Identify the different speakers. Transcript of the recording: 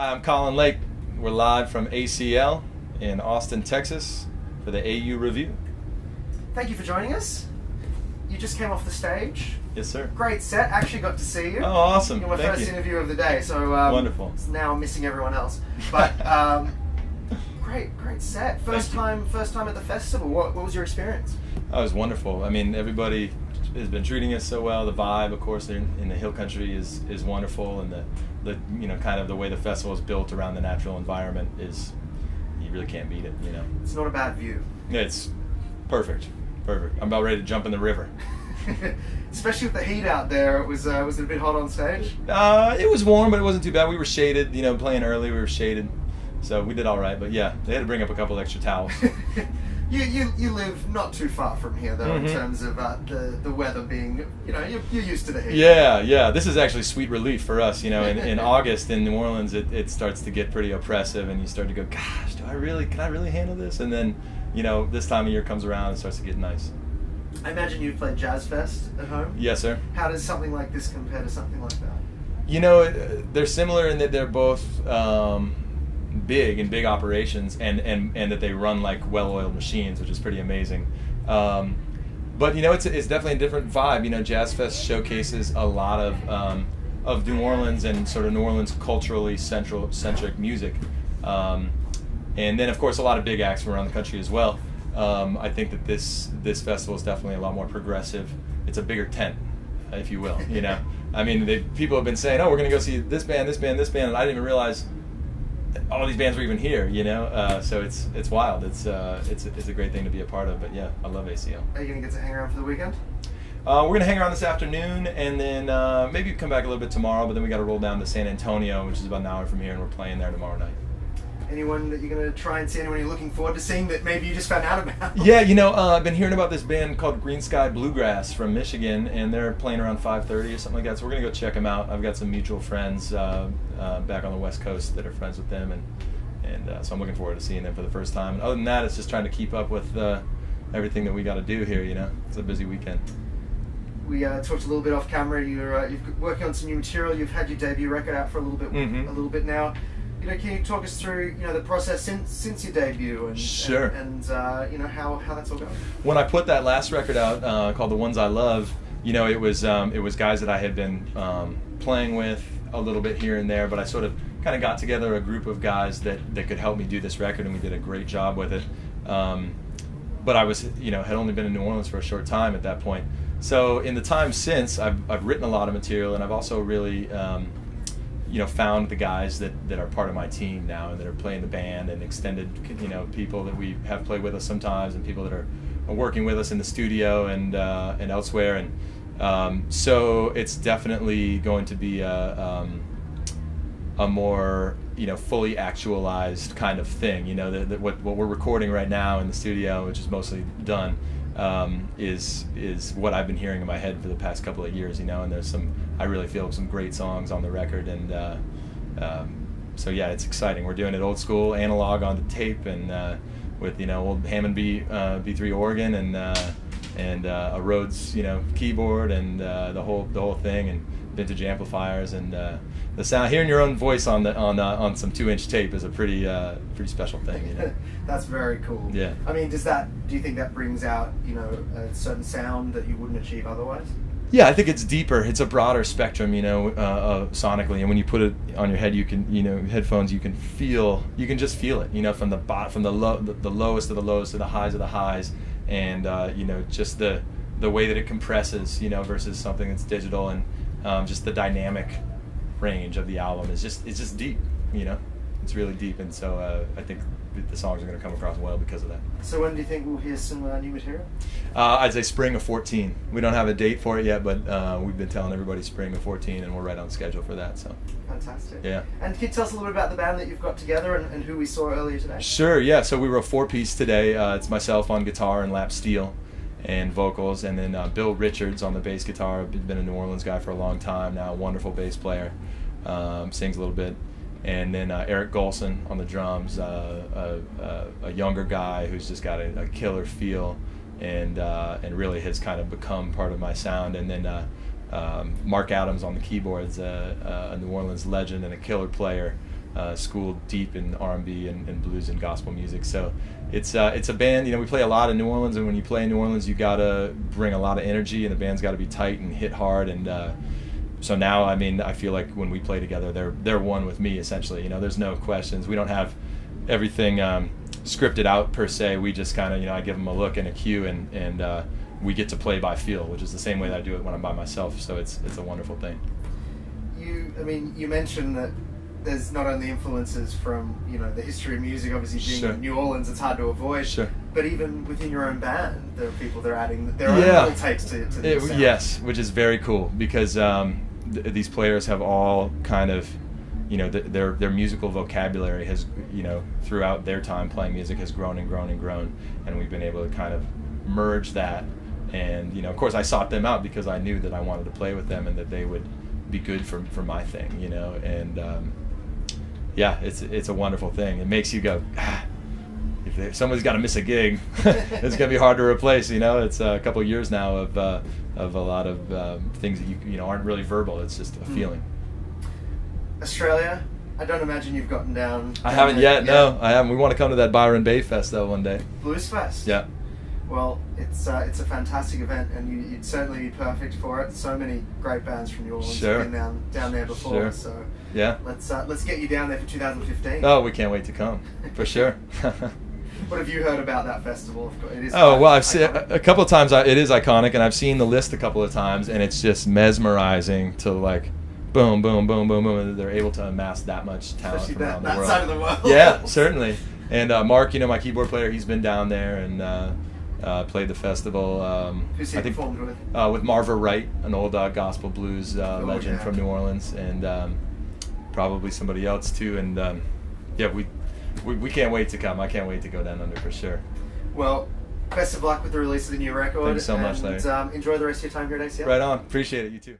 Speaker 1: I'm Colin Lake. We're live from ACL in Austin, Texas for the AU Review.
Speaker 2: Thank you for joining us. You just came off the stage.
Speaker 1: Yes, sir.
Speaker 2: Great set. Actually got to see you.
Speaker 1: Oh, awesome.
Speaker 2: You're my
Speaker 1: Thank
Speaker 2: first
Speaker 1: you.
Speaker 2: interview of the day, so
Speaker 1: Wonderful.
Speaker 2: now I'm missing everyone else. But great set. First time at the festival. What was your experience?
Speaker 1: That was wonderful. I mean, everybody has been treating us so well. The vibe, of course, in the hill country is wonderful, and the kind of the way the festival is built around the natural environment is, you really can't beat it.
Speaker 2: It's not a bad view.
Speaker 1: It's perfect. I'm about ready to jump in the river.
Speaker 2: Especially with the heat out there. Was it a bit hot on stage?
Speaker 1: It was warm, but it wasn't too bad. We were shaded. Playing early, we were shaded, so we did all right. But yeah, they had to bring up a couple extra towels.
Speaker 2: You live not too far from here, though,
Speaker 1: Mm-hmm.
Speaker 2: in terms of the weather being, you're used to the heat.
Speaker 1: Yeah. This is actually sweet relief for us. In August in New Orleans, it starts to get pretty oppressive, and you start to go, gosh, can I really handle this? And then, this time of year comes around and it starts to get nice.
Speaker 2: I imagine you've played Jazz Fest at home.
Speaker 1: Yes, sir.
Speaker 2: How does something like this compare to something like that?
Speaker 1: They're similar in that they're both big operations, and that they run like well-oiled machines, which is pretty amazing. But it's definitely a different vibe. Jazz Fest showcases a lot of New Orleans and sort of New Orleans culturally centric music, and then of course a lot of big acts from around the country as well. I think that this festival is definitely a lot more progressive. It's a bigger tent, if you will. I mean, people have been saying, "Oh, we're going to go see this band," and I didn't even realize all these bands were even here. So it's wild. It's a great thing to be a part of. But yeah, I love ACL.
Speaker 2: Are you going to get to hang around for the weekend?
Speaker 1: We're going to hang around this afternoon, and then maybe come back a little bit tomorrow. But then we got to roll down to San Antonio, which is about an hour from here, and we're playing there tomorrow night.
Speaker 2: Anyone that you're going to try and see? Anyone you're looking forward to seeing that maybe you just found out about?
Speaker 1: Yeah, I've been hearing about this band called Green Sky Bluegrass from Michigan, and they're playing around 5:30 or something like that. So we're going to go check them out. I've got some mutual friends back on the West Coast that are friends with them, and so I'm looking forward to seeing them for the first time. And other than that, it's just trying to keep up with everything that we got to do here. It's a busy weekend.
Speaker 2: We talked a little bit off camera. You're working on some new material. You've had your debut record out for a little bit now. Can you talk us through the process since your debut and
Speaker 1: Sure.
Speaker 2: and how that's all going?
Speaker 1: When I put that last record out called The Ones I Love, it was guys that I had been playing with a little bit here and there, but I sort of kind of got together a group of guys that could help me do this record, and we did a great job with it. But I was had only been in New Orleans for a short time at that point. So in the time since, I've written a lot of material, and I've also really found the guys that are part of my team now and that are playing the band, and extended, people that we have played with us sometimes, and people that are working with us in the studio and elsewhere. And so it's definitely going to be a more, fully actualized kind of thing. What we're recording right now in the studio, which is mostly done, is what I've been hearing in my head for the past couple of years, and there's I really feel some great songs on the record, and so yeah, it's exciting. We're doing it old school, analog on the tape, and with old Hammond B3 organ, and a Rhodes keyboard, and the whole thing, and vintage amplifiers, and the sound, hearing your own voice on some 2-inch tape is a pretty special thing.
Speaker 2: That's very cool.
Speaker 1: Yeah.
Speaker 2: I mean, do you think that brings out a certain sound that you wouldn't achieve otherwise?
Speaker 1: Yeah, I think it's deeper. It's a broader spectrum, sonically. And when you put it on your head, you can, headphones, you can just feel it, from the lowest of the lows to the highs of the highs, and just the way that it compresses, versus something that's digital, and just the dynamic range of the album is just deep, It's really deep, and so I think the songs are going to come across well because of that.
Speaker 2: So when do you think we'll hear some new material?
Speaker 1: I'd say spring of 14. We don't have a date for it yet, but we've been telling everybody spring of 14, and we're right on schedule for that. So
Speaker 2: fantastic.
Speaker 1: Yeah. And
Speaker 2: can you tell us a little bit about the band that you've got together and who we saw earlier today?
Speaker 1: Sure. Yeah. So we were a 4-piece today. It's myself on guitar and lap steel and vocals, and then Bill Richards on the bass guitar. Been a New Orleans guy for a long time now. Wonderful bass player. Sings a little bit. And then Eric Golson on the drums, a younger guy who's just got a killer feel, and really has kind of become part of my sound. And then Mark Adams on the keyboards, a New Orleans legend and a killer player, schooled deep in R&B and blues and gospel music. So it's a band. We play a lot in New Orleans, and when you play in New Orleans, you gotta bring a lot of energy, and the band's got to be tight and hit hard. And so now, I feel like when we play together, they're one with me essentially. There's no questions. We don't have everything scripted out per se. We just kind of, I give them a look and a cue, and we get to play by feel, which is the same way that I do it when I'm by myself. So it's a wonderful thing.
Speaker 2: You mentioned that there's not only influences from the history of music, obviously being
Speaker 1: Sure.
Speaker 2: in New Orleans, it's hard to avoid.
Speaker 1: Sure.
Speaker 2: But even within your own band, there are people that are adding their own little takes to the sound.
Speaker 1: Yes, which is very cool because these players have all kind of, their musical vocabulary has, throughout their time playing music has grown and grown and grown, and we've been able to kind of merge that. And of course, I sought them out because I knew that I wanted to play with them and that they would be good for my thing, and it's a wonderful thing. It makes you go, if somebody's got to miss a gig, it's gonna be hard to replace. It's a couple of years now of a lot of things that you aren't really verbal. It's just a feeling.
Speaker 2: Australia, I don't imagine you've gotten down.
Speaker 1: I haven't yet. No, I haven't. We want to come to that Byron Bay Fest though one day.
Speaker 2: Blues Fest.
Speaker 1: Yeah.
Speaker 2: Well, it's a fantastic event, and you'd certainly be perfect for it. So many great bands from New Orleans
Speaker 1: Sure.
Speaker 2: have been down there before.
Speaker 1: Sure.
Speaker 2: So
Speaker 1: Yeah.
Speaker 2: let's get you down there for 2015.
Speaker 1: Oh, we can't wait to come for sure.
Speaker 2: What have you heard about that festival? It is
Speaker 1: I've seen
Speaker 2: iconic.
Speaker 1: a couple of times. It is iconic, and I've seen the list a couple of times, and it's just mesmerizing to boom, boom, boom, boom, boom, and they're able to amass that much talent
Speaker 2: Especially
Speaker 1: from around
Speaker 2: that
Speaker 1: the world.
Speaker 2: side of the world.
Speaker 1: Yeah, certainly. And Mark, my keyboard player, he's been down there and played the festival.
Speaker 2: Who's he performed with?
Speaker 1: With Marva Wright, an old gospel blues legend
Speaker 2: yeah.
Speaker 1: from New Orleans, and probably somebody else too. And we can't wait to come. I can't wait to go down under for sure.
Speaker 2: Well, best of luck with the release of the new record.
Speaker 1: Thanks so much, Larry.
Speaker 2: And enjoy the rest of your time here at ACL.
Speaker 1: Right on. Appreciate it. You too.